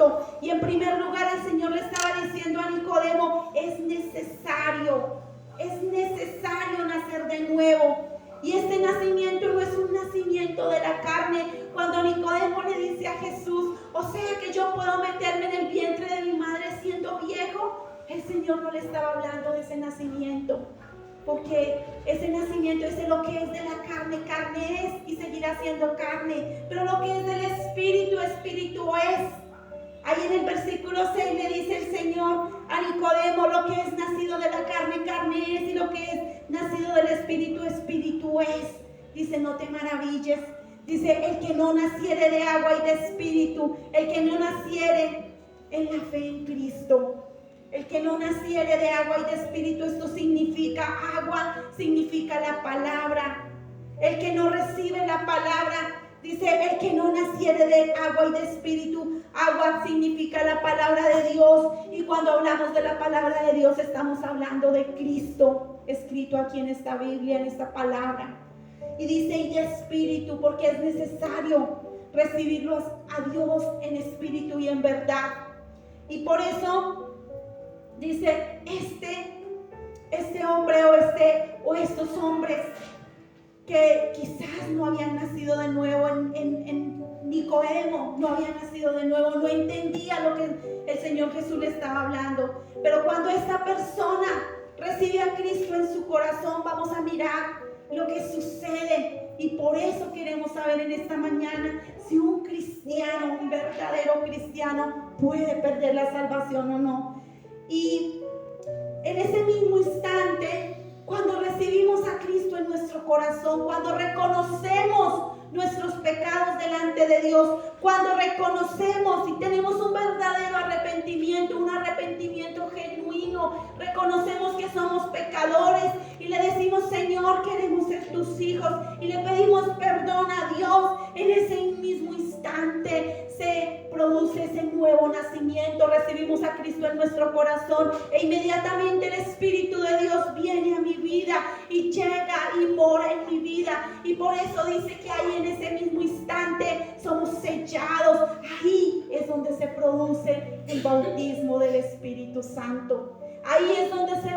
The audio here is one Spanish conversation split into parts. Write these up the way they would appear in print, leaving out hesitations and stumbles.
Cristo. Y en primer lugar el Señor le estaba diciendo a Nicodemo, es necesario nacer de nuevo. Y este nacimiento no es un nacimiento de la carne. Cuando Nicodemo le dice a Jesús, o sea que yo puedo meterme en el vientre de mi madre siendo viejo, el Señor no le estaba hablando de ese nacimiento. Porque ese nacimiento es lo que es de la carne, carne es y seguirá siendo carne. Pero lo que es del Espíritu, Espíritu es. Ahí en el versículo 6 le dice el Señor a Nicodemo, lo que es nacido de la carne, carne es, y lo que es nacido del Espíritu, Espíritu es. Dice, no te maravilles. Dice, el que no naciere de agua y de Espíritu, el que no naciere en la fe en Cristo. El que no naciere de agua y de Espíritu, esto significa agua, significa la palabra. El que no recibe la palabra, dice, el que no naciere de agua y de Espíritu, agua significa la palabra de Dios. Y cuando hablamos de la palabra de Dios, estamos hablando de Cristo, escrito aquí en esta Biblia, en esta palabra. Y dice, y de Espíritu, porque es necesario recibirlos a Dios en espíritu y en verdad. Y por eso dice, este hombre o estos hombres que quizás no habían nacido de nuevo, en Nicodemo no había nacido de nuevo, no entendía lo que el Señor Jesús le estaba hablando. Pero cuando esta persona recibe a Cristo en su corazón, vamos a mirar lo que sucede. Y por eso queremos saber en esta mañana si un cristiano, un verdadero cristiano, puede perder la salvación o no. Y en ese mismo instante, cuando recibimos a Cristo en nuestro corazón, cuando reconocemos nuestros pecados delante de Dios, cuando reconocemos y tenemos un verdadero arrepentimiento, un arrepentimiento genuino, reconocemos que somos pecadores y le decimos, Señor, queremos ser tus hijos, y le pedimos perdón a Dios, en ese mismo instante se produce ese nuevo nacimiento. Recibimos a Cristo en nuestro corazón e inmediatamente el Espíritu de Dios viene a mi vida y llega y mora en mi vida. Y por eso dice que ahí en ese mismo instante somos sellados. Ahí es donde se produce el bautismo del Espíritu Santo. Ahí es donde se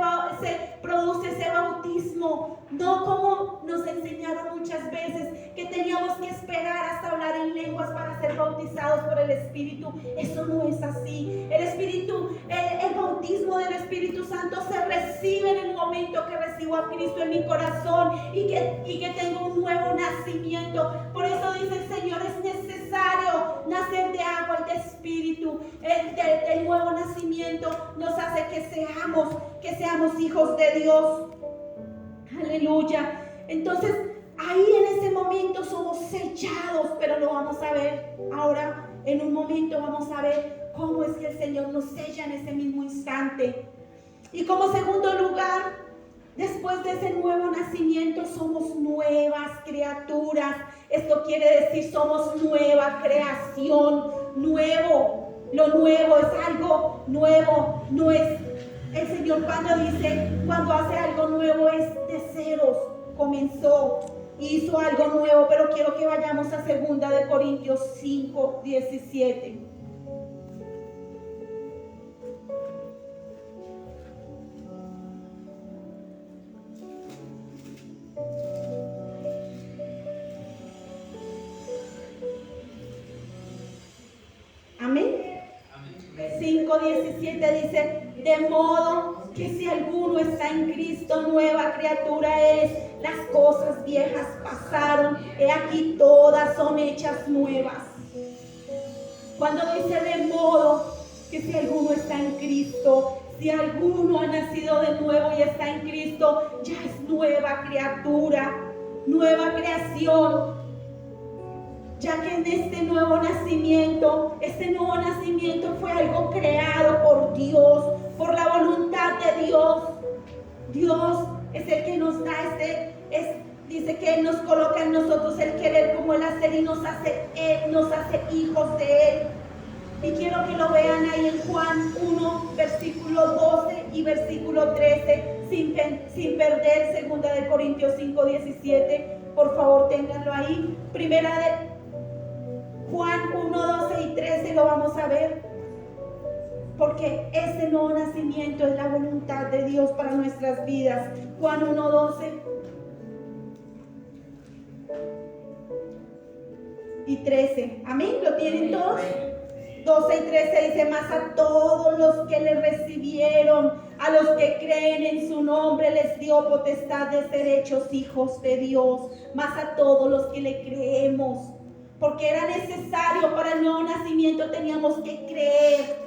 produce ese bautismo, no como nos enseñaron muchas veces, que teníamos que esperar hasta hablar en lenguas para ser bautizados por el Espíritu. Eso no es así. El bautismo del Espíritu Santo se recibe en el momento que recibo a Cristo en mi corazón y que tengo un nuevo nacimiento. Por eso dice el Señor, es necesario nacer de agua y de Espíritu. El nuevo nacimiento nos hace que seamos hijos de Dios. Aleluya. Entonces, ahí en ese momento somos sellados, pero lo vamos a ver ahora. En un momento vamos a ver cómo es que el Señor nos sella en ese mismo instante. Y como segundo lugar, después de ese nuevo nacimiento somos nuevas criaturas. Esto quiere decir somos nueva creación, nuevo. Lo nuevo es algo nuevo, no es el Señor cuando hace algo nuevo es de ceros, comenzó, hizo algo nuevo. Pero quiero que vayamos a 2 de Corintios 5, 17. Amén. 5:17 dice, de modo que si alguno está en Cristo, nueva criatura es, las cosas viejas pasaron, he aquí todas son hechas nuevas. Cuando dice de modo que si alguno está en Cristo, si alguno ha nacido de nuevo y está en Cristo, ya es nueva criatura, nueva creación. Ya que en este nuevo nacimiento fue algo creado por Dios, por la voluntad de Dios. Dios es el que nos da dice que Él nos coloca en nosotros el querer como el hacer y nos hace hijos de Él. Y quiero que lo vean ahí en Juan 1, versículo 12 y versículo 13, sin perder 2 de Corintios 5, 17. Por favor, ténganlo ahí. Primera de Juan 1, 12 y 13 lo vamos a ver. porque este nuevo nacimiento es la voluntad de Dios para nuestras vidas. Juan 1:12 y 13. Amén, ¿lo tienen todos? 12 y 13 dice: mas a todos los que le recibieron, a los que creen en su nombre, les dio potestad de ser hechos hijos de Dios. Mas a todos los que le creemos, porque era necesario para el nuevo nacimiento, teníamos que creer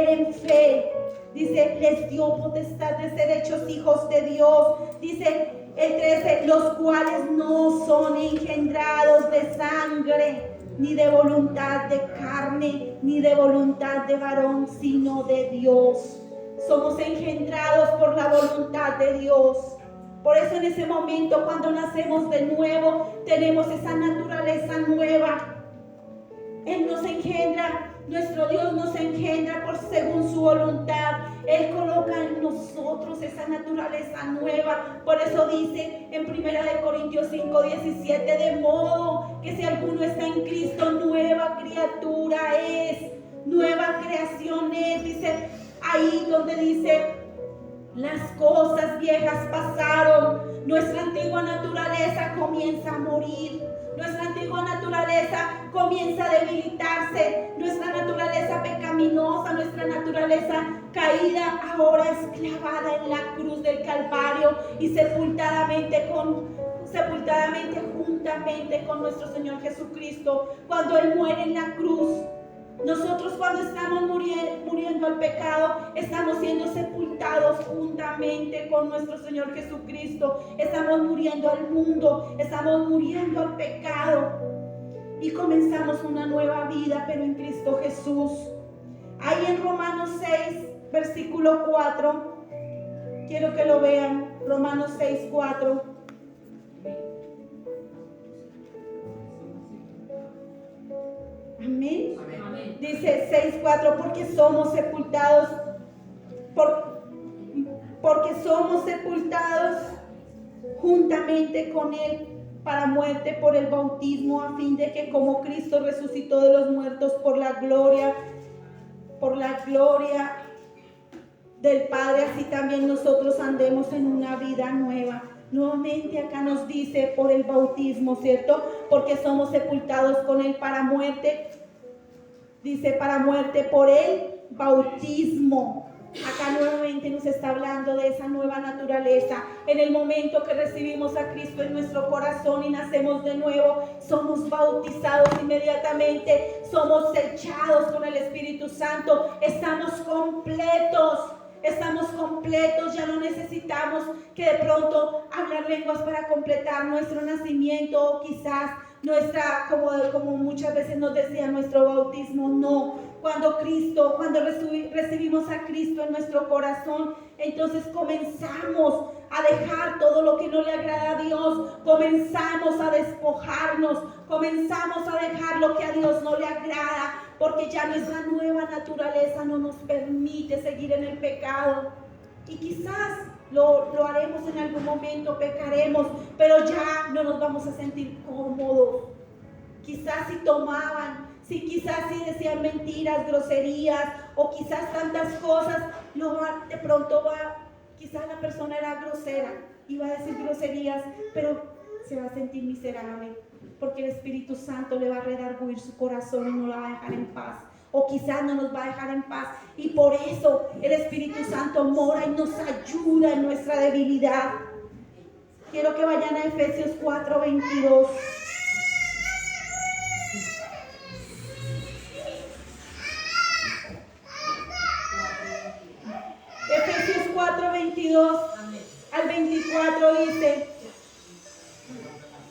en fe. Dice, les dio potestad de ser hechos hijos de Dios. Dice el 13, los cuales no son engendrados de sangre, ni de voluntad de carne, ni de voluntad de varón, sino de Dios. Somos engendrados por la voluntad de Dios. Por eso en ese momento, cuando nacemos de nuevo, tenemos esa naturaleza nueva. Él nos engendra, nuestro Dios nos engendra según su voluntad. Él coloca en nosotros esa naturaleza nueva. Por eso dice en 1 Corintios 5:17, de modo que si alguno está en Cristo, nueva criatura es, nueva creación es. Dice ahí donde dice, las cosas viejas pasaron, nuestra antigua naturaleza comienza a morir. Nuestra antigua naturaleza comienza a debilitarse. Nuestra naturaleza pecaminosa, nuestra naturaleza caída, ahora es clavada en la cruz del Calvario y sepultadamente juntamente con nuestro Señor Jesucristo. Cuando Él muere en la cruz, nosotros cuando estamos muriendo al pecado, estamos siendo sepultados juntamente con nuestro Señor Jesucristo. Estamos muriendo al mundo, estamos muriendo al pecado y comenzamos una nueva vida, pero en Cristo Jesús. Ahí en Romanos 6, versículo 4, quiero que lo vean, Romanos 6, 4. Amén. Amén. Dice 6:4, porque somos sepultados juntamente con Él para muerte por el bautismo, a fin de que como Cristo resucitó de los muertos por la gloria del Padre, así también nosotros andemos en una vida nueva. Nuevamente acá nos dice por el bautismo, ¿cierto? Porque somos sepultados con Él para muerte. Dice para muerte por el bautismo. Acá nuevamente nos está hablando de esa nueva naturaleza. En el momento que recibimos a Cristo en nuestro corazón y nacemos de nuevo, somos bautizados inmediatamente, somos sellados con el Espíritu Santo, estamos completos, ya no necesitamos que de pronto hablar lenguas para completar nuestro nacimiento, o quizás como muchas veces nos decía, nuestro bautismo. No. Cuando recibimos a Cristo en nuestro corazón, entonces comenzamos a dejar todo lo que no le agrada a Dios, comenzamos a despojarnos, comenzamos a dejar lo que a Dios no le agrada, porque ya nuestra nueva naturaleza no nos permite seguir en el pecado. Y quizás lo haremos en algún momento, pecaremos, pero ya no nos vamos a sentir cómodos. Quizás quizás si decían mentiras, groserías, o quizás tantas cosas, de pronto quizás la persona era grosera, iba a decir groserías, pero se va a sentir miserable, porque el Espíritu Santo le va a redarguir su corazón y no la va a dejar en paz. O quizás no nos va a dejar en paz, y por eso el Espíritu Santo mora y nos ayuda en nuestra debilidad. Quiero que vayan a Efesios 4:22. Efesios 4:22 al 24 dice: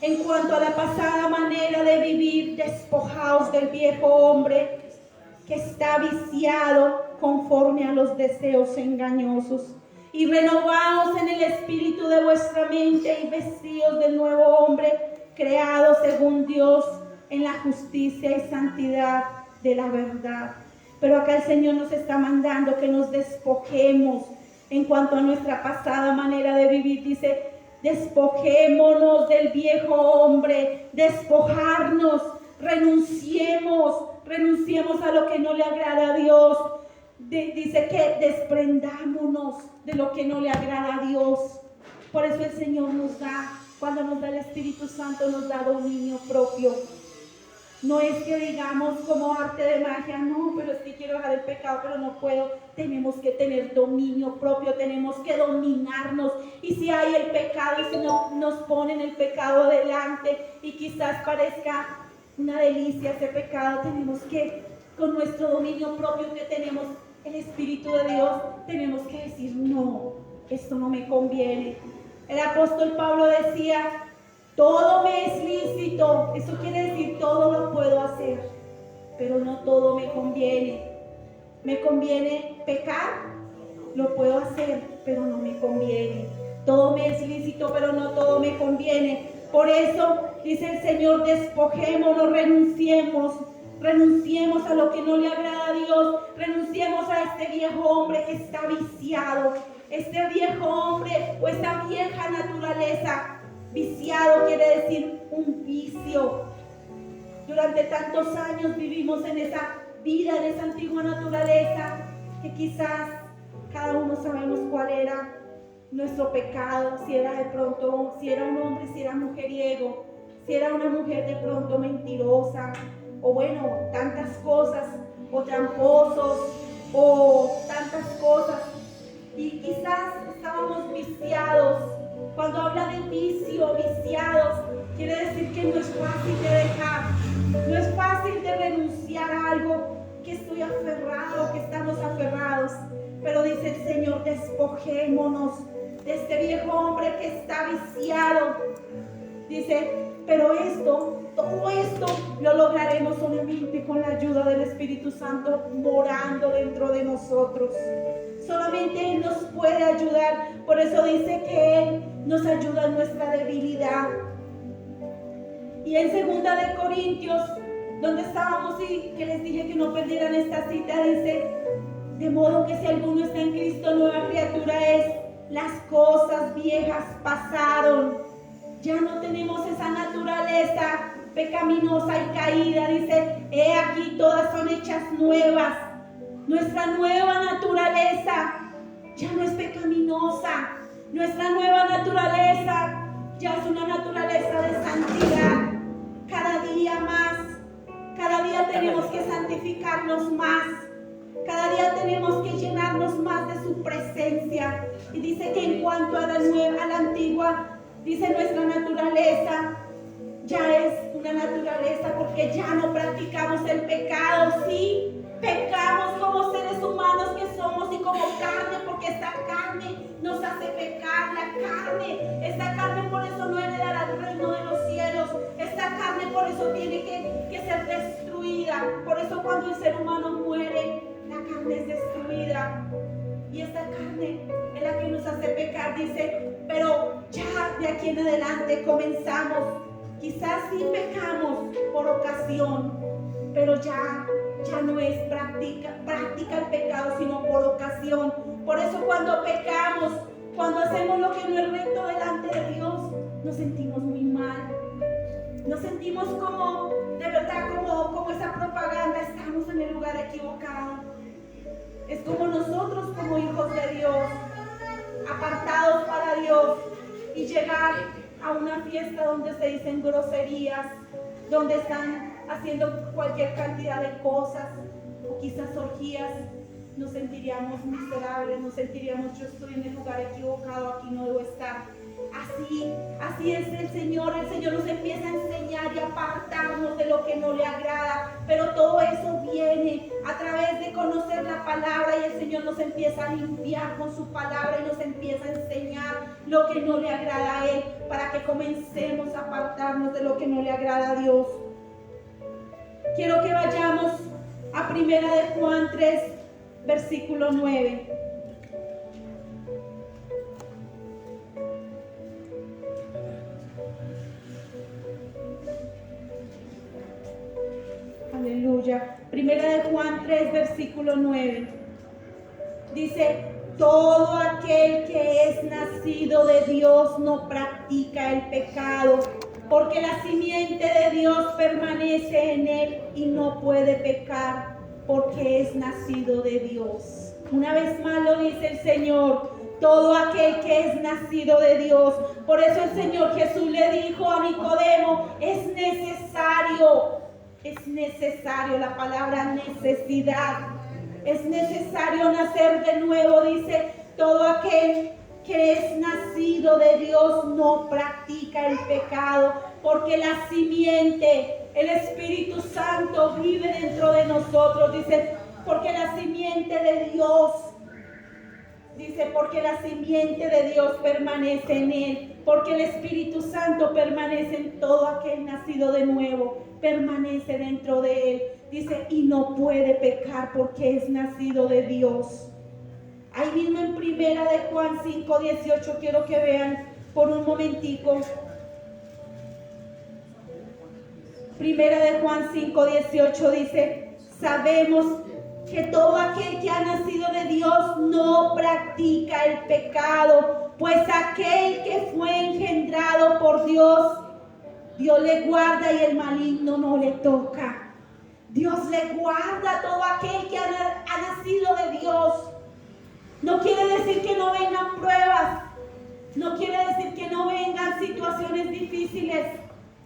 en cuanto a la pasada manera de vivir, despojaos del viejo hombre que está viciado conforme a los deseos engañosos, y renovaos en el espíritu de vuestra mente, y vestidos del nuevo hombre, creado según Dios en la justicia y santidad de la verdad. Pero acá el Señor nos está mandando que nos despojemos en cuanto a nuestra pasada manera de vivir. Dice, despojémonos del viejo hombre, despojarnos, renunciemos a lo que no le agrada a Dios. dice que desprendámonos de lo que no le agrada a Dios. Por eso el Señor nos da, cuando nos da el Espíritu Santo, nos da dominio propio. No es que digamos como arte de magia, no, pero es que quiero dejar el pecado, pero no puedo. Tenemos que tener dominio propio, tenemos que dominarnos. Y si hay el pecado, y si no, nos ponen el pecado delante y quizás parezca una delicia ese pecado, tenemos que, con nuestro dominio propio que tenemos, el Espíritu de Dios, tenemos que decir, no, esto no me conviene. El apóstol Pablo decía, todo me es lícito, eso quiere decir todo lo puedo hacer, pero no todo me conviene. Me conviene pecar, lo puedo hacer, pero no me conviene. Todo me es lícito, pero no todo me conviene. Por eso dice el Señor, despojémonos, renunciemos a lo que no le agrada a Dios, renunciemos a este viejo hombre que está viciado, este viejo hombre o esta vieja naturaleza. Viciado quiere decir un vicio. Durante tantos años vivimos en esa vida, en esa antigua naturaleza, que quizás cada uno sabemos cuál era nuestro pecado, si era de pronto, si era un hombre, si era mujeriego, si era una mujer de pronto mentirosa, o bueno, tantas cosas, o tramposos, o tantas cosas, y quizás estábamos viciados. Cuando habla de vicio, viciados, quiere decir que no es fácil de dejar, no es fácil de renunciar a algo que estoy aferrado, que estamos aferrados. Pero dice el Señor, despojémonos de este viejo hombre que está viciado. Dice, pero todo esto lo lograremos solamente con la ayuda del Espíritu Santo morando dentro de nosotros. Solamente Él nos puede ayudar. Por eso dice que Él nos ayuda en nuestra debilidad. Y en 2 de Corintios, donde estábamos y que les dije que no perdieran esta cita, dice, de modo que si alguno está en Cristo, nueva criatura es. Las cosas viejas pasaron. Ya no tenemos esa naturaleza pecaminosa y caída. Dice, he aquí todas son hechas nuevas. Nuestra nueva naturaleza ya no es pecaminosa. Nuestra nueva naturaleza ya es una naturaleza de santidad. Cada día más, cada día tenemos que santificarnos más. Cada día tenemos que llenarnos más de su presencia. Y dice que en cuanto a la nueva, a la antigua, dice nuestra naturaleza ya es una naturaleza porque ya no practicamos el pecado. Sí, pecamos como seres humanos que somos y como carne, porque esta carne nos hace pecar. Esta carne por eso no heredará el reino de los cielos. Esta carne por eso tiene que ser destruida. Por eso cuando el ser humano muere, la carne es destruida. Y esta carne es la que nos hace pecar. Dice, pero ya de aquí en adelante comenzamos. Quizás sí pecamos por ocasión, pero ya no es práctica el pecado, sino por ocasión. Por eso cuando pecamos, cuando hacemos lo que no es recto delante de Dios, nos sentimos muy mal. Nos sentimos como, de verdad, como esa propaganda, estamos en el lugar equivocado. Es como nosotros, como hijos de Dios, apartados para Dios, y llegar a una fiesta donde se dicen groserías, donde están haciendo cualquier cantidad de cosas, o quizás orgías. Nos sentiríamos miserables, nos sentiríamos, yo estoy en el lugar equivocado, aquí no debo estar. Así es el Señor nos empieza a enseñar y a apartarnos de lo que no le agrada, pero todo eso viene a través de conocer la palabra, y el Señor nos empieza a limpiar con su palabra y nos empieza a enseñar lo que no le agrada a Él, para que comencemos a apartarnos de lo que no le agrada a Dios. Quiero que vayamos a 1 de Juan 3, versículo 9. Aleluya. 1 de Juan 3, versículo 9. Dice, todo aquel que es nacido de Dios no practica el pecado, porque la simiente de Dios permanece en él y no puede pecar. porque es nacido de Dios. Una vez más lo dice el Señor, todo aquel que es nacido de Dios. Por eso el Señor Jesús le dijo a Nicodemo, es necesario, la palabra necesidad. Es necesario nacer de nuevo, dice, todo aquel que es nacido de Dios no practica el pecado, porque la simiente, el Espíritu Santo vive dentro de nosotros, dice, porque la simiente de Dios, porque la simiente de Dios permanece en él, porque el Espíritu Santo permanece en todo aquel nacido de nuevo, permanece dentro de él, dice, y no puede pecar porque es nacido de Dios. Ahí mismo en Primera de Juan 5:18, quiero que vean por un momentico. Primera de Juan 5:18 dice, sabemos que todo aquel que ha nacido de Dios no practica el pecado, pues aquel que fue engendrado por Dios, Dios le guarda y el maligno no le toca. Dios le guarda a todo aquel que ha nacido de Dios. No quiere decir que no vengan pruebas, no quiere decir que no vengan situaciones difíciles,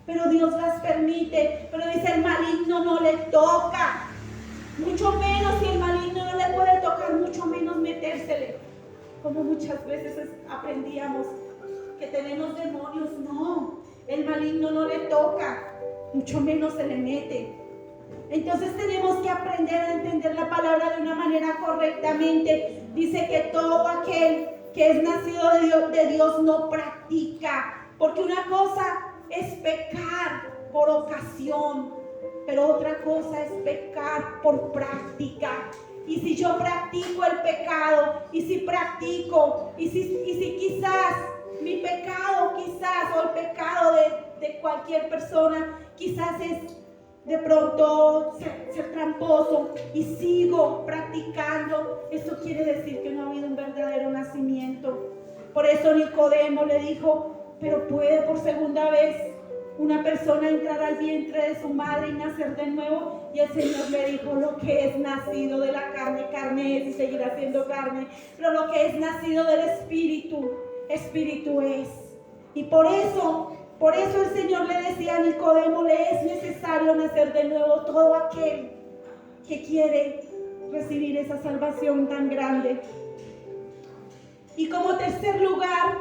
pero Dios las permite. Pero dice, el maligno no le toca, mucho menos, si el maligno no le puede tocar, mucho menos metérsele. Como muchas veces aprendíamos que tenemos demonios, no, el maligno no le toca, mucho menos se le mete. Entonces tenemos que aprender a entender la palabra de una manera correctamente. Dice que todo aquel que es nacido de Dios no practica, porque una cosa es pecar por ocasión, pero otra cosa es pecar por práctica. Y si yo practico el pecado, y si quizás mi pecado, o el pecado de cualquier persona, quizás es de pronto ser tramposo y sigo practicando, eso quiere decir que no ha habido un verdadero nacimiento. Por eso Nicodemo le dijo, pero ¿puede por segunda vez una persona entrar al vientre de su madre y nacer de nuevo? Y el Señor le dijo, lo que es nacido de la carne, carne es y seguirá siendo carne, pero lo que es nacido del Espíritu, Espíritu es. Y por eso el Señor le decía a Nicodemo, le es necesario nacer de nuevo, todo aquel que quiere recibir esa salvación tan grande. Y como tercer lugar,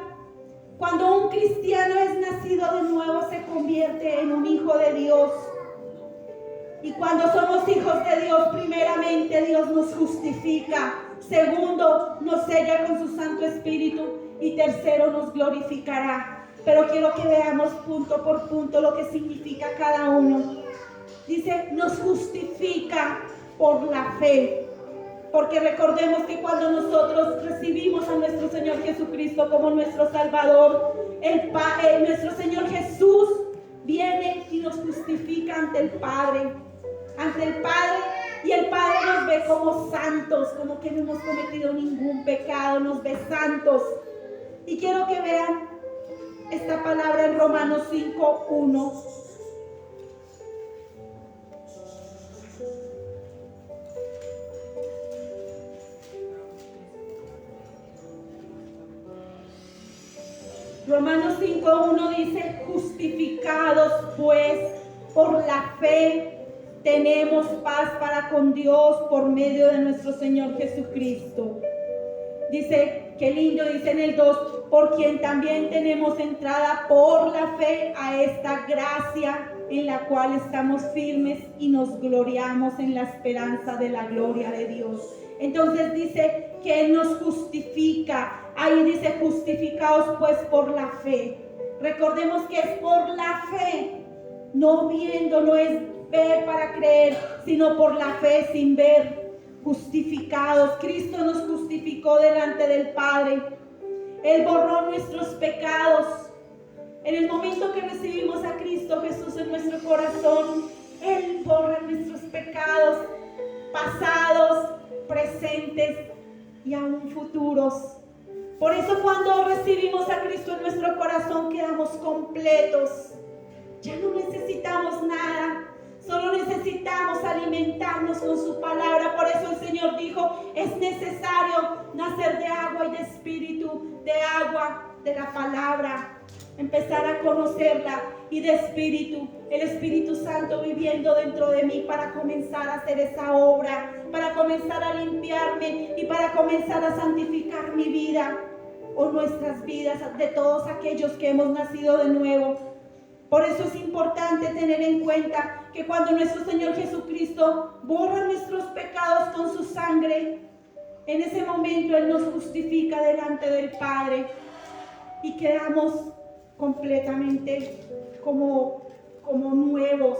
cuando un cristiano es nacido de nuevo, se convierte en un hijo de Dios. Y cuando somos hijos de Dios, primeramente Dios nos justifica. Segundo, nos sella con su Santo Espíritu. Y tercero, nos glorificará. Pero quiero que veamos punto por punto lo que significa cada uno. Dice, nos justifica por la fe. Porque recordemos que cuando nosotros recibimos a nuestro Señor Jesucristo como nuestro Salvador, nuestro Señor Jesús viene y nos justifica ante el Padre. Ante el Padre, y el Padre nos ve como santos, como que no hemos cometido ningún pecado, nos ve santos. Y quiero que vean esta palabra en Romanos 5:1. Romanos 5:1 dice, justificados pues por la fe, tenemos paz para con Dios por medio de nuestro Señor Jesucristo. Dice, qué lindo, dice en el 2, por quien también tenemos entrada por la fe a esta gracia en la cual estamos firmes y nos gloriamos en la esperanza de la gloria de Dios. Entonces dice que Él nos justifica. Ahí dice, justificados pues por la fe. Recordemos que es por la fe, no viendo, no es ver para creer, sino por la fe sin ver. Justificados, Cristo nos justificó delante del Padre. Él borró nuestros pecados. En el momento que recibimos a Cristo Jesús en nuestro corazón, Él borra nuestros pecados pasados, presentes y aún futuros. Por eso cuando recibimos a Cristo en nuestro corazón quedamos completos. Ya no necesitamos nada. Solo necesitamos alimentarnos con su palabra. Por eso el Señor dijo, es necesario nacer de agua y de espíritu, de agua, de la palabra, empezar a conocerla, y de espíritu, el Espíritu Santo viviendo dentro de mí para comenzar a hacer esa obra, para comenzar a limpiarme y para comenzar a santificar mi vida o nuestras vidas de todos aquellos que hemos nacido de nuevo. Por eso es importante tener en cuenta que cuando nuestro Señor Jesucristo borra nuestros pecados con su sangre, en ese momento Él nos justifica delante del Padre y quedamos completamente como nuevos,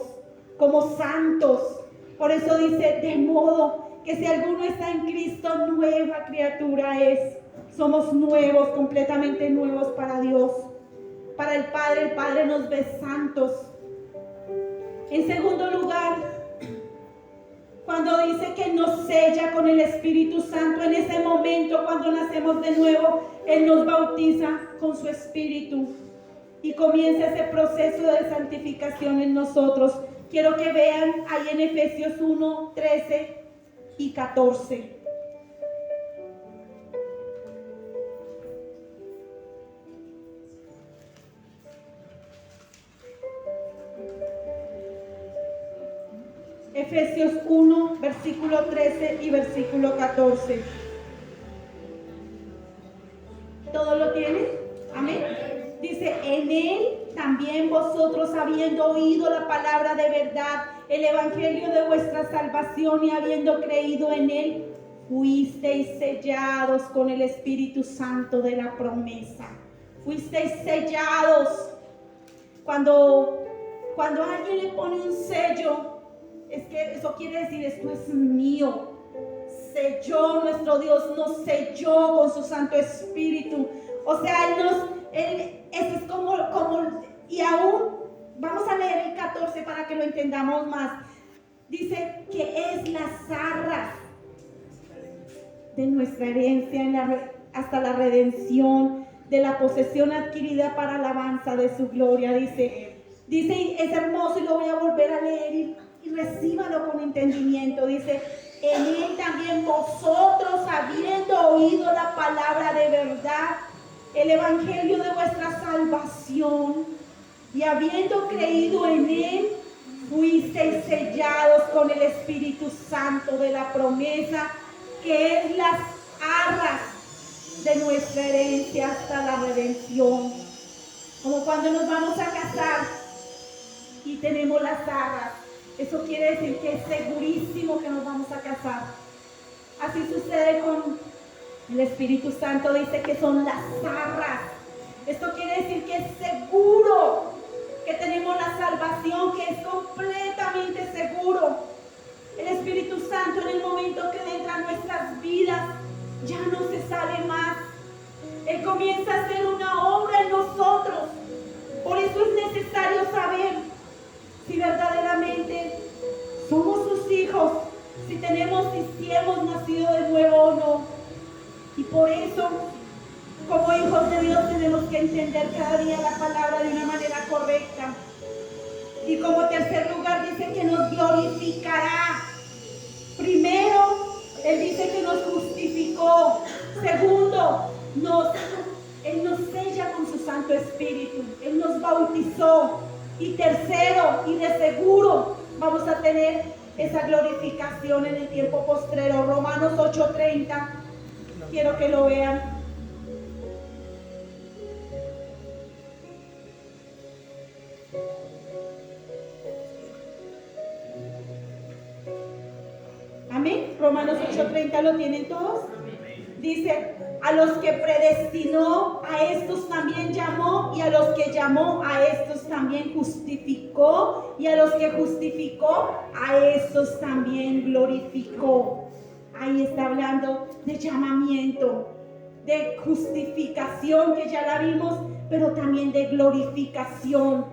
como santos. Por eso dice, de modo que si alguno está en Cristo, nueva criatura es. Somos nuevos, completamente nuevos para Dios. Para el Padre nos ve santos. En segundo lugar, cuando dice que nos sella con el Espíritu Santo, en ese momento cuando nacemos de nuevo, Él nos bautiza con su Espíritu y comienza ese proceso de santificación en nosotros. Quiero que vean ahí en Efesios 1, 13 y 14. Efesios 1, versículo 13 y versículo 14. ¿Todo lo tienen? Amén. Dice, en Él también vosotros, habiendo oído la palabra de verdad, el evangelio de vuestra salvación, y habiendo creído en Él, fuisteis sellados con el Espíritu Santo de la promesa. Fuisteis sellados. Cuando alguien le pone un sello, es que eso quiere decir, esto es mío. Selló, nuestro Dios nos selló con su Santo Espíritu. O sea, eso es como, y aún, vamos a leer el 14 para que lo entendamos más. Dice que es las arras de nuestra herencia hasta la redención de la posesión adquirida para alabanza de su gloria. Dice, es hermoso y lo voy a volver a leer y recíbalo con entendimiento. Dice, en Él también vosotros, habiendo oído la palabra de verdad, el evangelio de vuestra salvación, y habiendo creído en Él, fuisteis sellados con el Espíritu Santo de la promesa, que es las arras de nuestra herencia hasta la redención. Como cuando nos vamos a casar y tenemos las arras, eso quiere decir que es segurísimo que nos vamos a casar. Así sucede con el Espíritu Santo, dice que son las arras. Esto quiere decir que es seguro, que tenemos la salvación, que es completamente seguro. El Espíritu Santo, en el momento que entra en nuestras vidas, ya no se sale más. Él comienza a hacer una obra en nosotros. Por eso es necesario saber si verdaderamente somos sus hijos, si hemos nacido de nuevo o no. Y por eso, como hijos de Dios, tenemos que entender cada día la palabra de una manera correcta. Y como tercer lugar, dice que nos glorificará. Primero, Él dice que nos justificó. Segundo, Él nos sella con su Santo Espíritu. Él nos bautizó. Y tercero, y de seguro, vamos a tener esa glorificación en el tiempo postrero. Romanos 8:30. Quiero que lo vean. Amén. Romanos 8:30, ¿lo tienen todos? Dice, a los que predestinó, a estos también llamó, y a los que llamó, a estos también justificó, y a los que justificó, a estos también glorificó. Ahí está hablando de llamamiento, de justificación, que ya la vimos, pero también de glorificación.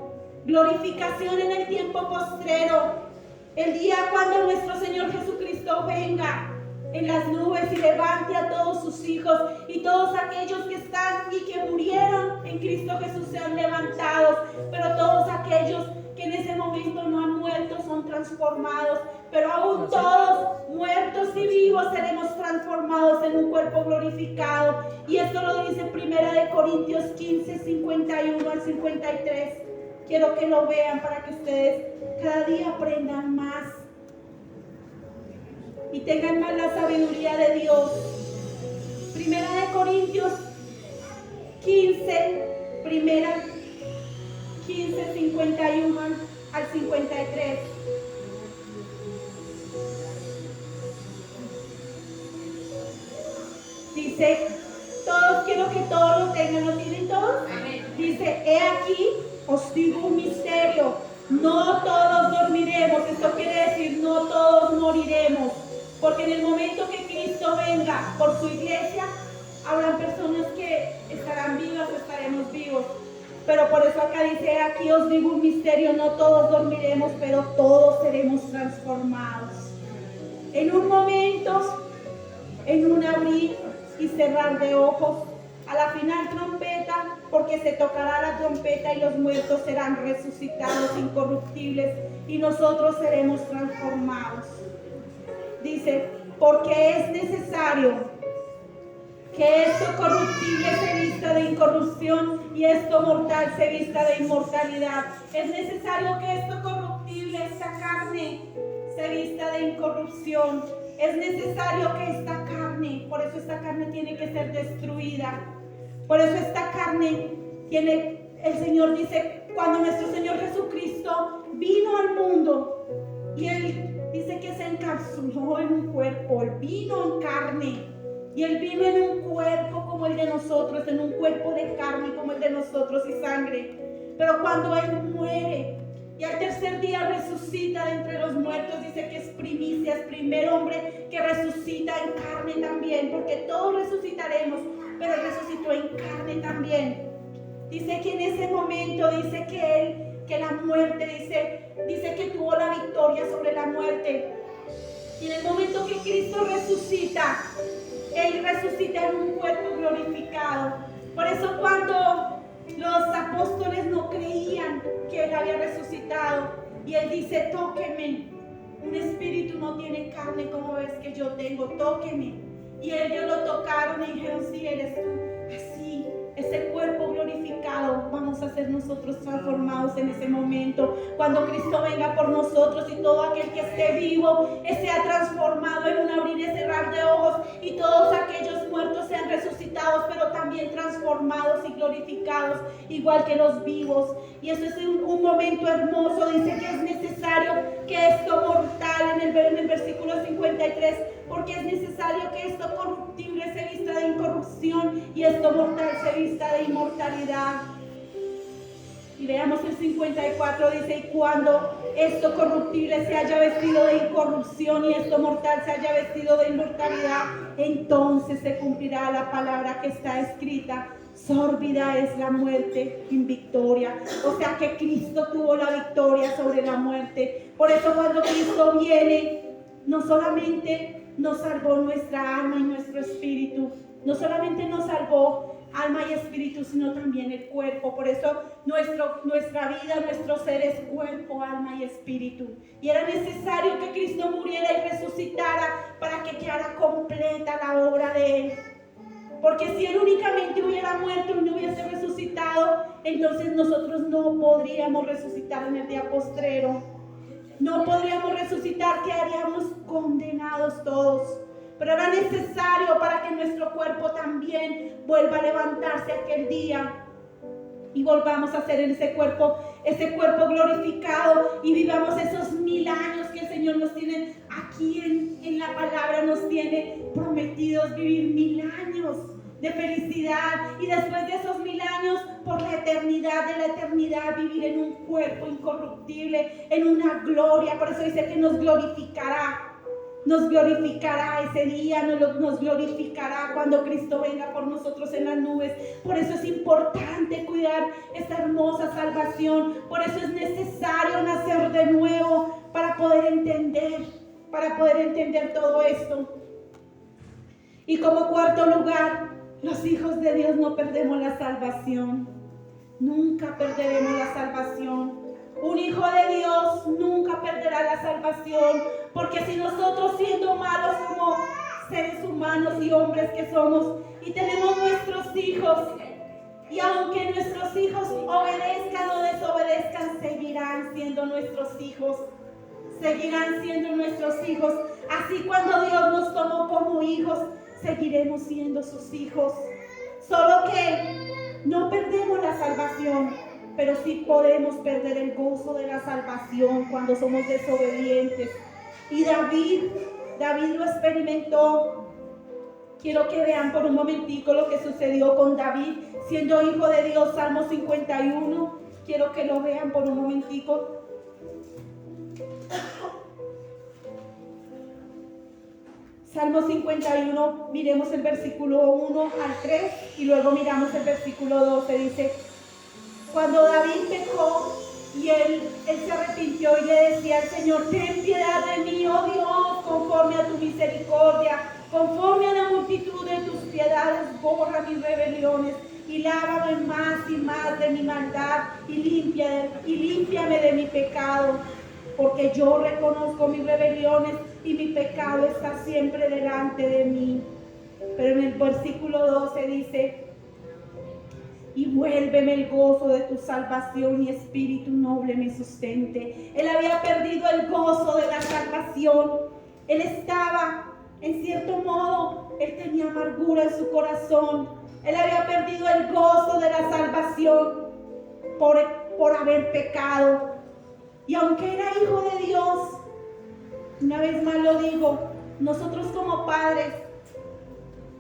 Glorificación en el tiempo postrero, el día cuando nuestro Señor Jesucristo venga en las nubes y levante a todos sus hijos, y todos aquellos que están y que murieron en Cristo Jesús sean levantados, pero todos aquellos que en ese momento no han muerto, son transformados, pero aún todos, muertos y vivos, seremos transformados en un cuerpo glorificado. Y esto lo dice 1 Corintios 15, 51 al 53. Quiero que lo vean para que ustedes cada día aprendan más y tengan más la sabiduría de Dios. 1 Corintios 15, 51 al 53. Dice, todos, quiero que todos lo tengan, ¿lo tienen todos? Amén. Dice, he aquí, os digo un misterio, no todos dormiremos. Esto quiere decir, no todos moriremos, porque en el momento que Cristo venga por su iglesia, habrán personas que estarán vivas o estaremos vivos. Pero por eso acá dice, aquí os digo un misterio, no todos dormiremos, pero todos seremos transformados. En un momento, en un abrir y cerrar de ojos, a la final trompeta, porque se tocará la trompeta y los muertos serán resucitados incorruptibles y nosotros seremos transformados. Dice, porque es necesario que esto corruptible se vista de incorrupción y esto mortal se vista de inmortalidad. Es necesario que esto corruptible, esta carne, se vista de incorrupción. Es necesario que esta carne, por eso esta carne tiene que ser destruida. Por eso esta carne tiene, el Señor dice, cuando nuestro Señor Jesucristo vino al mundo y Él dice que se encapsuló en un cuerpo, Él vino en carne. Y Él vino en un cuerpo como el de nosotros, en un cuerpo de carne como el de nosotros y sangre. Pero cuando Él muere y al tercer día resucita de entre los muertos, dice que es primicia, es primer hombre que resucita en carne también, porque todos resucitaremos, pero Él resucitó en carne también. Dice que en ese momento, dice que la muerte, dice que tuvo la victoria sobre la muerte. Y en el momento que Cristo resucita, Él resucita en un cuerpo glorificado. Por eso cuando los apóstoles no creían que Él había resucitado, y Él dice, tóqueme, un espíritu no tiene carne como ves que yo tengo, tóqueme. Y ellos lo tocaron y dijeron, sí, eres tú. Así, ese cuerpo glorificado, vamos a ser nosotros transformados en ese momento. Cuando Cristo venga por nosotros y todo aquel que esté vivo sea transformado en un abrir y cerrar de ojos, y todos aquellos muertos sean resucitados, pero también transformados y glorificados, igual que los vivos. Y eso es un momento hermoso. Dice que es necesario que esto mortal, en el versículo 53, porque es necesario que esto corruptible se vista de incorrupción y esto mortal se vista de inmortalidad. Y veamos el 54, dice, y cuando esto corruptible se haya vestido de incorrupción y esto mortal se haya vestido de inmortalidad, entonces se cumplirá la palabra que está escrita, sórbida es la muerte en victoria. O sea que Cristo tuvo la victoria sobre la muerte. Por eso cuando Cristo viene, no solamente nos salvó nuestra alma y nuestro espíritu, no solamente nos salvó alma y espíritu, sino también el cuerpo. Por eso nuestra vida, nuestro ser es cuerpo, alma y espíritu. Y era necesario que Cristo muriera y resucitara para que quedara completa la obra de Él. Porque si Él únicamente hubiera muerto y no hubiese resucitado, entonces nosotros no podríamos resucitar en el día postrero. No podríamos resucitar, quedaríamos condenados todos. Pero era necesario para que nuestro cuerpo también vuelva a levantarse aquel día y volvamos a ser ese cuerpo glorificado y vivamos esos 1000 años que el Señor nos tiene aquí en la palabra, nos tiene prometidos vivir 1000 años de felicidad, y después de esos 1000 años, por la eternidad de la eternidad, vivir en un cuerpo incorruptible, en una gloria. Por eso dice que nos glorificará ese día, nos glorificará cuando Cristo venga por nosotros en las nubes. Por eso es importante cuidar esta hermosa salvación. Por eso es necesario nacer de nuevo para poder entender todo esto. Y como cuarto lugar, los hijos de Dios no perdemos la salvación. Nunca perderemos la salvación. Un hijo de Dios nunca perderá la salvación, porque si nosotros, siendo malos como seres humanos y hombres que somos, y tenemos nuestros hijos, y aunque nuestros hijos obedezcan o desobedezcan, seguirán siendo nuestros hijos. Seguirán siendo nuestros hijos. Así, cuando Dios nos tomó como hijos, seguiremos siendo sus hijos. Solo que no perdemos la salvación, pero sí podemos perder el gozo de la salvación cuando somos desobedientes. Y David lo experimentó. Quiero que vean por un momentico lo que sucedió con David, siendo hijo de Dios. Salmo 51. Quiero que lo vean por un momentico. Salmo 51, miremos el versículo 1 al 3 y luego miramos el versículo 12. Dice: cuando David pecó y él se arrepintió y le decía al Señor: ten piedad de mí, oh Dios, conforme a tu misericordia, conforme a la multitud de tus piedades, borra mis rebeliones y lávame más y más de mi maldad y límpiame de mi pecado, porque yo reconozco mis rebeliones y mi pecado está siempre delante de mí. Pero en el versículo 12 dice: y vuélveme el gozo de tu salvación y espíritu noble me sustente. Él había perdido el gozo de la salvación. Él estaba, en cierto modo, él tenía amargura en su corazón. Él había perdido el gozo de la salvación por haber pecado. Y aunque era hijo de Dios, una vez más lo digo, nosotros como padres,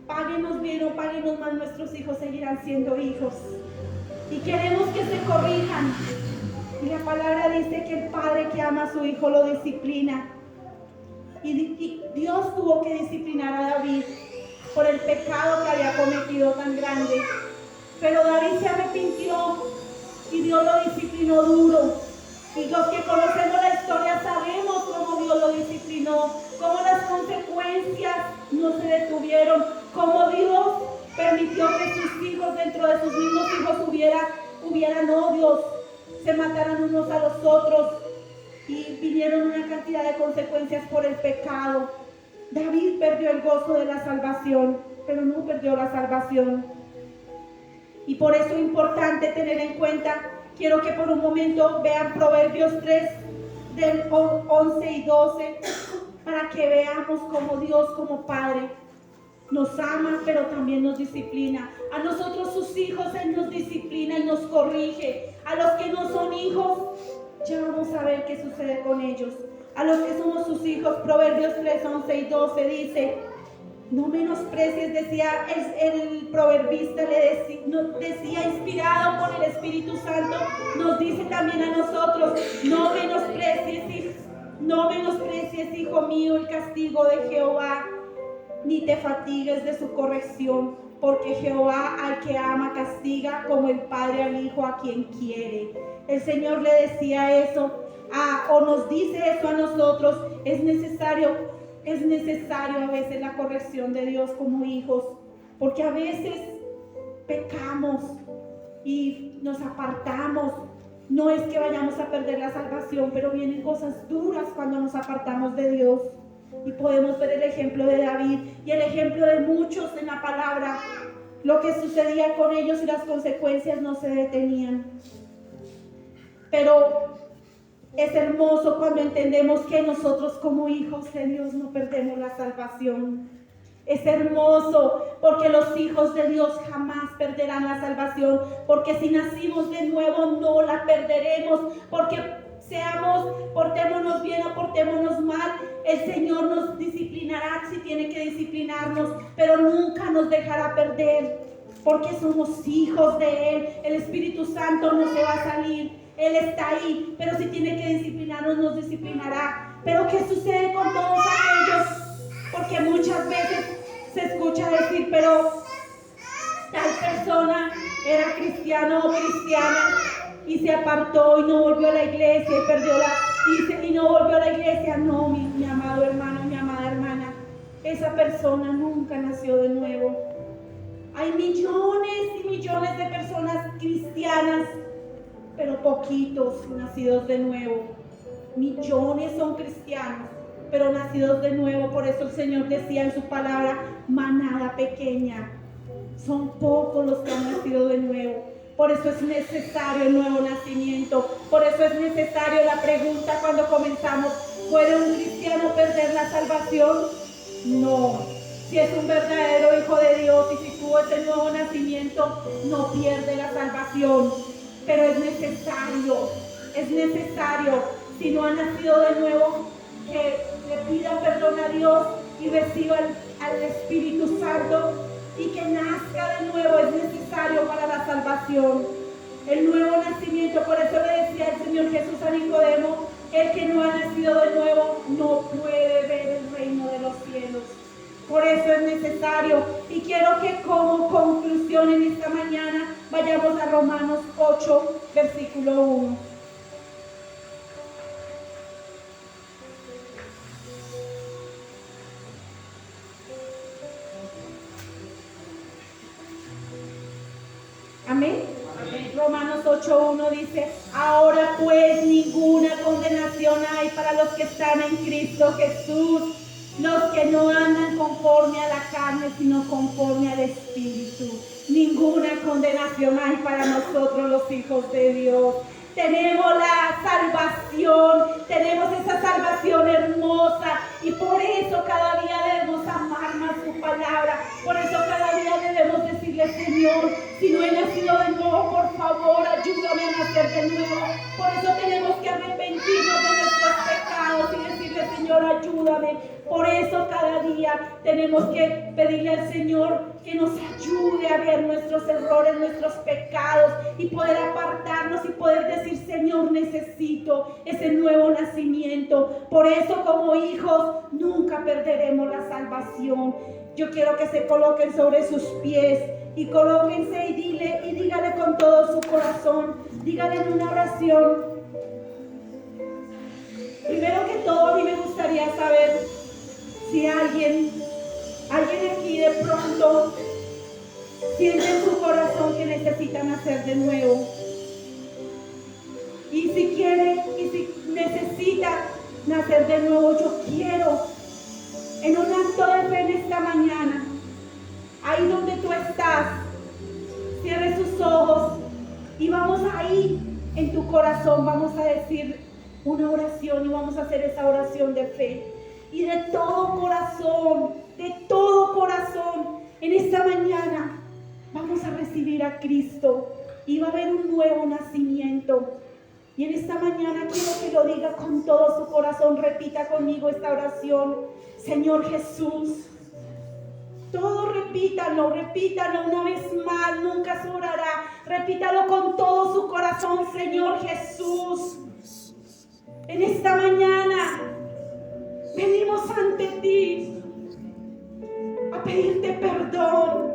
páguenos bien o páguenos mal, nuestros hijos seguirán siendo hijos. Y queremos que se corrijan. Y la palabra dice que el padre que ama a su hijo lo disciplina. Y Dios tuvo que disciplinar a David por el pecado que había cometido tan grande. Pero David se arrepintió y Dios lo disciplinó duro. Y los que conocemos la historia sabemos cómo Dios lo disciplinó, cómo las consecuencias no se detuvieron, cómo Dios permitió que sus hijos, dentro de sus mismos hijos, hubieran odios, se mataran unos a los otros y vinieron una cantidad de consecuencias por el pecado. David perdió el gozo de la salvación, pero no perdió la salvación. Y por eso es importante tener en cuenta. Quiero que por un momento vean Proverbios 3, del 11 y 12, para que veamos cómo Dios, como Padre, nos ama, pero también nos disciplina. A nosotros, sus hijos, Él nos disciplina y nos corrige. A los que no son hijos, ya vamos a ver qué sucede con ellos. A los que somos sus hijos, Proverbios 3, 11 y 12 dice: no menosprecies, decía el proverbista, decía inspirado por el Espíritu Santo, nos dice también a nosotros: no menosprecies, hijo mío, el castigo de Jehová, ni te fatigues de su corrección, porque Jehová al que ama castiga, como el padre al hijo a quien quiere. El Señor le decía eso, o nos dice eso a nosotros. Es necesario a veces la corrección de Dios como hijos, porque a veces pecamos y nos apartamos. No es que vayamos a perder la salvación, pero vienen cosas duras cuando nos apartamos de Dios. Y podemos ver el ejemplo de David y el ejemplo de muchos en la palabra. Lo que sucedía con ellos y las consecuencias no se detenían. Pero es hermoso cuando entendemos que nosotros como hijos de Dios no perdemos la salvación. Es hermoso porque los hijos de Dios jamás perderán la salvación, porque si nacimos de nuevo no la perderemos, porque portémonos bien o portémonos mal, el Señor nos disciplinará si tiene que disciplinarnos, pero nunca nos dejará perder, porque somos hijos de Él. El Espíritu Santo no se va a salir. Él está ahí, pero si tiene que disciplinarnos, nos disciplinará. Pero ¿qué sucede con todos aquellos? Porque muchas veces se escucha decir: pero tal persona era cristiano o cristiana y se apartó y no volvió a la iglesia y no volvió a la iglesia. No, mi amado hermano, mi amada hermana, esa persona nunca nació de nuevo. Hay millones y millones de personas cristianas, pero poquitos nacidos de nuevo. Millones son cristianos, pero nacidos de nuevo. Por eso el Señor decía en su palabra, manada pequeña. Son pocos los que han nacido de nuevo. Por eso es necesario el nuevo nacimiento. Por eso es necesario la pregunta cuando comenzamos: ¿puede un cristiano perder la salvación? No. Si es un verdadero hijo de Dios y si tuvo ese nuevo nacimiento, no pierde la salvación. Pero es necesario, si no ha nacido de nuevo, que le pidan perdón a Dios y reciban al Espíritu Santo y que nazca de nuevo. Es necesario para la salvación. El nuevo nacimiento. Por eso le decía el Señor Jesús a Nicodemo: el que no ha nacido de nuevo no puede ver el reino de los cielos. Por eso es necesario. Y quiero que como conclusión en esta mañana vayamos a Romanos 8, versículo 1. Amén. Romanos 8:1 dice: ahora pues ninguna condenación hay para los que están en Cristo Jesús, los que no andan conforme a la carne, sino conforme al Espíritu. Ninguna condenación hay para nosotros los hijos de Dios. Tenemos la salvación, tenemos esa salvación hermosa, y por eso cada día debemos amar más su palabra. Por eso cada día debemos decirle: Señor, si no he nacido de nuevo, por favor, ayúdame a nacer de nuevo. Por eso tenemos que arrepentirnos de nuestros pecados y decirle: Señor, ayúdame. Por eso cada día tenemos que pedirle al Señor que nos ayude a ver nuestros errores, nuestros pecados, y poder apartarnos y poder decir: Señor, necesito ese nuevo nacimiento. Por eso, como hijos, nunca perderemos la salvación. Yo quiero que se coloquen sobre sus pies y colóquense y dígale con todo su corazón, dígale en una oración. Primero que todo, a mí me gustaría saber si alguien aquí de pronto siente en su corazón que necesita nacer de nuevo. Y si quiere, y si necesita nacer de nuevo, yo quiero, en un acto de fe en esta mañana, ahí donde tú estás, cierre sus ojos y vamos ahí en tu corazón, vamos a decir una oración y vamos a hacer esa oración de fe. Y de todo corazón, en esta mañana vamos a recibir a Cristo y va a haber un nuevo nacimiento. Y en esta mañana quiero que lo diga con todo su corazón. Repita conmigo esta oración: Señor Jesús. Todo repítalo una vez más, nunca sobrará. Repítalo con todo su corazón: Señor Jesús. En esta mañana venimos ante ti a pedirte perdón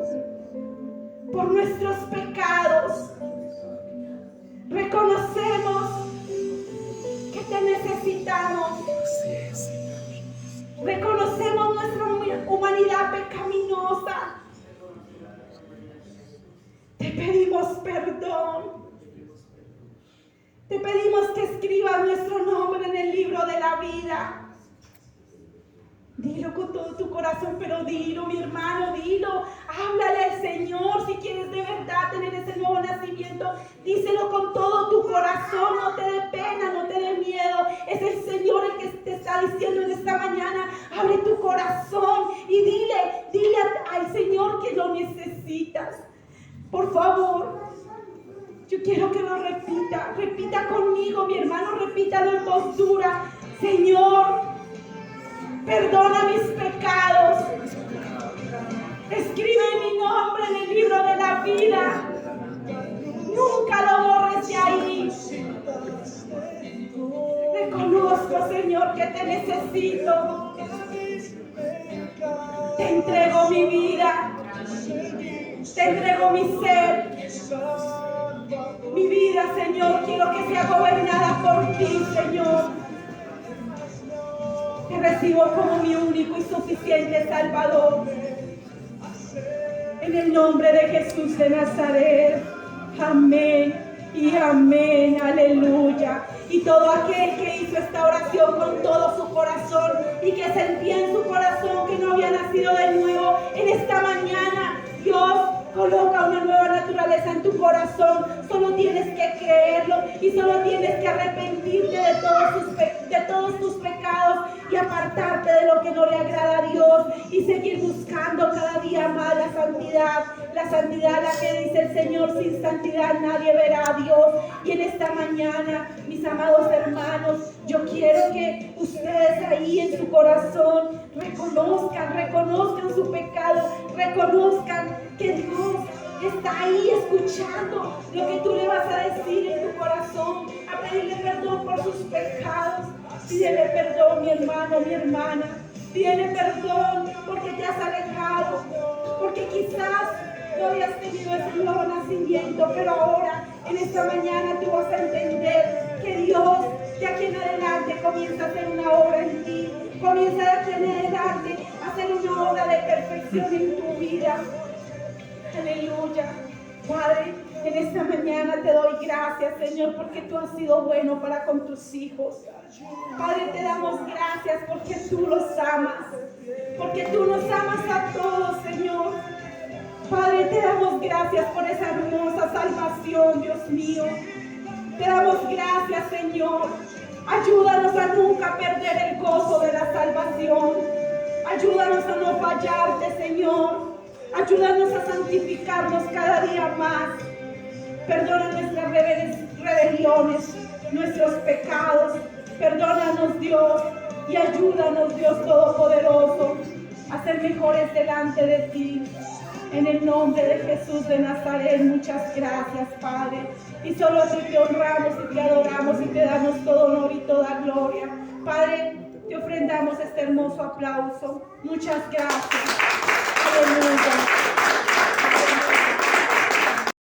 por nuestros pecados. Reconocemos que te necesitamos. Reconocemos nuestra humanidad pecaminosa. Te pedimos perdón. Te pedimos que escribas nuestro nombre en el libro de la vida. Dilo con todo tu corazón, pero dilo, mi hermano, dilo. Háblale al Señor si quieres de verdad tener ese nuevo nacimiento. Díselo con todo tu corazón, no te dé pena, no te dé miedo. Es el Señor el que te está diciendo en esta mañana: abre tu corazón y dile al Señor que lo necesitas. Por favor, yo quiero que lo repita conmigo, mi hermano, repítalo en voz dura: Señor, perdona mis pecados. Escribe mi nombre en el libro de la vida. Nunca lo borres de ahí. Reconozco, Señor, que te necesito. Te entrego mi vida. Te entrego mi ser. Mi vida, Señor, quiero que sea gobernada por ti, Señor. Te recibo como mi único y suficiente Salvador. En el nombre de Jesús de Nazaret. Amén. Y amén, aleluya. Y todo aquel que hizo esta oración con todo su corazón y que sentía en su corazón que no había nacido de nuevo, en esta mañana Dios coloca una nueva naturaleza en tu corazón. Solo tienes que creerlo y solo tienes que arrepentirte de todos tus pecados y apartarte de lo que no le agrada a Dios y seguir buscando cada día más la santidad la que dice el Señor: sin santidad nadie verá a Dios. Y en esta mañana, mis amados hermanos, yo quiero que ustedes ahí en su corazón reconozcan su pecado, reconozcan que Dios está ahí escuchando lo que tú le vas a decir en tu corazón, a pedirle perdón por sus pecados. Pídele perdón, mi hermano, mi hermana. Pídele perdón porque te has alejado, porque quizás no habías tenido ese nuevo nacimiento, pero ahora, en esta mañana, tú vas a entender que Dios de aquí en adelante comienza a hacer una obra en ti, comienza de aquí en adelante a hacer una obra de perfección en tu vida. Aleluya. Padre, en esta mañana te doy gracias, Señor, porque tú has sido bueno para con tus hijos. Padre, te damos gracias porque tú los amas, porque tú nos amas a todos, Señor. Padre, te damos gracias por esa hermosa salvación, Dios mío. Te damos gracias, Señor. Ayúdanos a nunca perder el gozo de la salvación. Ayúdanos a no fallarte, Señor. Ayúdanos a santificarnos cada día más. Perdona nuestras rebeliones, nuestros pecados. Perdónanos, Dios, y ayúdanos, Dios Todopoderoso, a ser mejores delante de ti. En el nombre de Jesús de Nazaret, muchas gracias, Padre. Y solo a ti te honramos y te adoramos y te damos todo honor y toda gloria. Padre, te ofrendamos este hermoso aplauso. Muchas gracias. Aleluya.